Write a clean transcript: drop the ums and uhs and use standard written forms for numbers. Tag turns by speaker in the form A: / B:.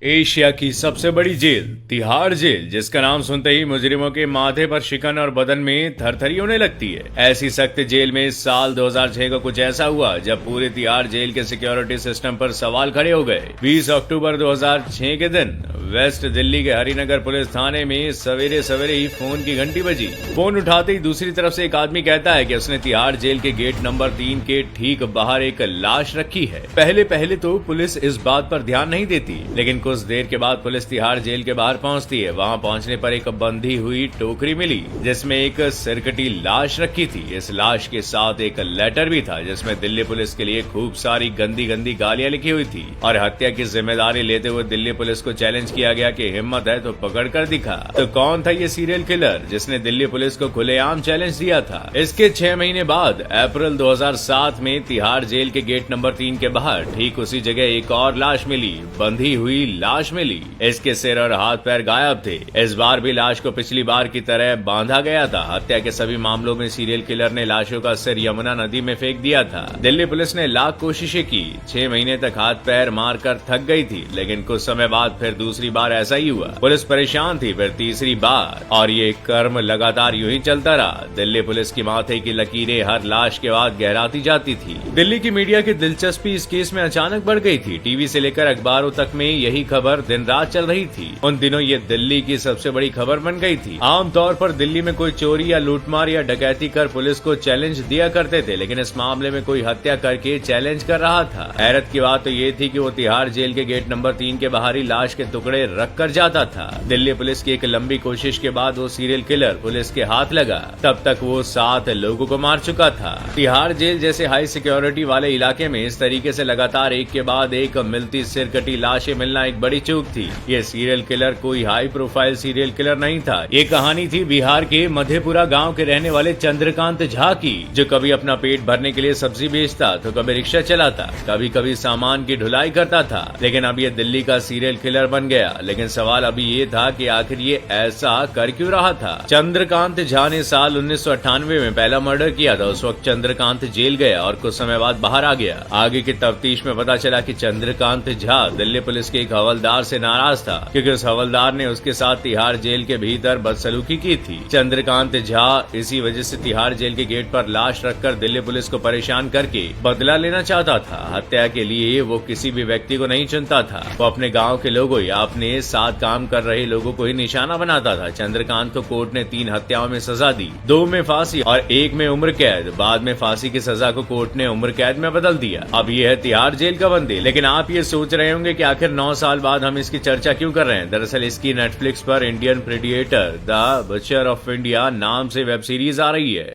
A: Asia की सबसे बड़ी जेल तिहाड़ जेल, जिसका नाम सुनते ही मुजरिमों के माथे पर शिकन और बदन में थरथरी होने लगती है। ऐसी सख्त जेल में साल 2006 को कुछ ऐसा हुआ जब पूरे तिहाड़ जेल के सिक्योरिटी सिस्टम पर सवाल खड़े हो गए। 20 अक्टूबर 2006 के दिन वेस्ट दिल्ली के हरिनगर पुलिस थाने में सवेरे सवेरे ही फोन की घंटी बजी। फोन उठाते ही दूसरी तरफ से एक आदमी कहता है कि उसने तिहाड़ जेल के गेट नंबर 3 के ठीक बाहर एक लाश रखी है। पहले पहले तो पुलिस इस बात पर ध्यान नहीं देती, लेकिन कुछ देर के बाद पुलिस तिहाड़ जेल के बाहर पहुंचती है। वहां पहुंचने पर एक बंधी हुई टोकरी मिली जिसमें एक सिरकटी लाश रखी थी। इस लाश के साथ एक लेटर भी था जिसमें दिल्ली पुलिस के लिए खूब सारी गंदी गंदी गालियां लिखी हुई थी और हत्या की जिम्मेदारी लेते हुए दिल्ली पुलिस को चैलेंज किया गया कि हिम्मत है तो पकड़ कर दिखा। तो कौन था ये सीरियल किलर जिसने दिल्ली पुलिस को खुलेआम चैलेंज दिया था? इसके 6 महीने बाद अप्रैल 2007 में तिहाड़ जेल के गेट नंबर 3 के बाहर ठीक उसी जगह एक और लाश मिली, बंधी हुई लाश मिली। इसके सिर और हाथ पैर गायब थे। इस बार भी लाश को पिछली बार की तरह बांधा गया था। हत्या के सभी मामलों में सीरियल किलर ने लाशों का सिर यमुना नदी में फेंक दिया था। दिल्ली पुलिस ने लाख कोशिशें की, 6 महीने तक हाथ पैर मारकर थक गई थी, लेकिन कुछ समय बाद फिर दूसरी बार ऐसा ही हुआ। पुलिस परेशान थी, फिर तीसरी बार, और ये कर्म लगातार यूं ही चलता रहा। दिल्ली पुलिस की माथे की लकीरें हर लाश के बाद गहराती जाती थी। दिल्ली की मीडिया की दिलचस्पी इस केस में अचानक बढ़ गई थी। टीवी से लेकर अखबारों तक में यही खबर दिन रात चल रही थी। उन दिनों ये दिल्ली की सबसे बड़ी खबर बन गई थी। आमतौर पर दिल्ली में कोई चोरी या लूटमार या डकैती कर पुलिस को चैलेंज दिया करते थे, लेकिन इस मामले में कोई हत्या करके चैलेंज कर रहा था। हैरत की बात तो ये थी कि वो तिहाड़ जेल के गेट नंबर 3 के बाहरी लाश के टुकड़े रख कर जाता था। दिल्ली पुलिस की एक लंबी कोशिश के बाद वो सीरियल किलर पुलिस के हाथ लगा। तब तक वो 7 लोगों को मार चुका था। तिहाड़ जेल जैसे हाई सिक्योरिटी वाले इलाके में इस तरीके से लगातार एक के बाद एक मिलती सिरकटी लाशें मिलना एक बड़ी चूक थी। ये सीरियल किलर कोई हाई प्रोफाइल सीरियल किलर नहीं था। ये कहानी थी बिहार के मधेपुरा गांव के रहने वाले चंद्रकांत झा की, जो कभी अपना पेट भरने के लिए सब्जी बेचता तो कभी रिक्शा चलाता, कभी कभी सामान की ढुलाई करता था। लेकिन अब ये दिल्ली का सीरियल किलर बन गया। लेकिन सवाल अभी ये था कि आखिर ये ऐसा कर क्यों रहा था? चंद्रकांत झा ने साल 1998 में पहला मर्डर किया था। उस वक्त चंद्रकांत जेल गया और कुछ समय बाद बाहर आ गया। आगे की तफ्तीश में पता चला कि चंद्रकांत झा दिल्ली पुलिस के एक हवलदार से नाराज था, क्योंकि उस हवलदार ने उसके साथ तिहाड़ जेल के भीतर बदसलूकी की थी। चंद्रकांत झा इसी वजह से तिहाड़ जेल के गेट पर लाश रखकर दिल्ली पुलिस को परेशान करके बदला लेना चाहता था। हत्या के लिए वो किसी भी व्यक्ति को नहीं चुनता था। वो अपने गाँव के लोगों या अपने साथ काम कर रहे लोगों को ही निशाना बनाता था। चंद्रकांत को कोर्ट ने 3 हत्याओं में सजा दी, 2 में फांसी और 1 में उम्र कैद। बाद में फांसी की सजा को कोर्ट ने उम्र कैद में बदल दिया। अब ये है तिहाड़ जेल का बंदी। लेकिन आप ये सोच रहे होंगे कि आखिर 9 साल बाद हम इसकी चर्चा क्यों कर रहे हैं? दरअसल इसकी नेटफ्लिक्स पर Indian predator the butcher of India नाम से वेब सीरीज आ रही है।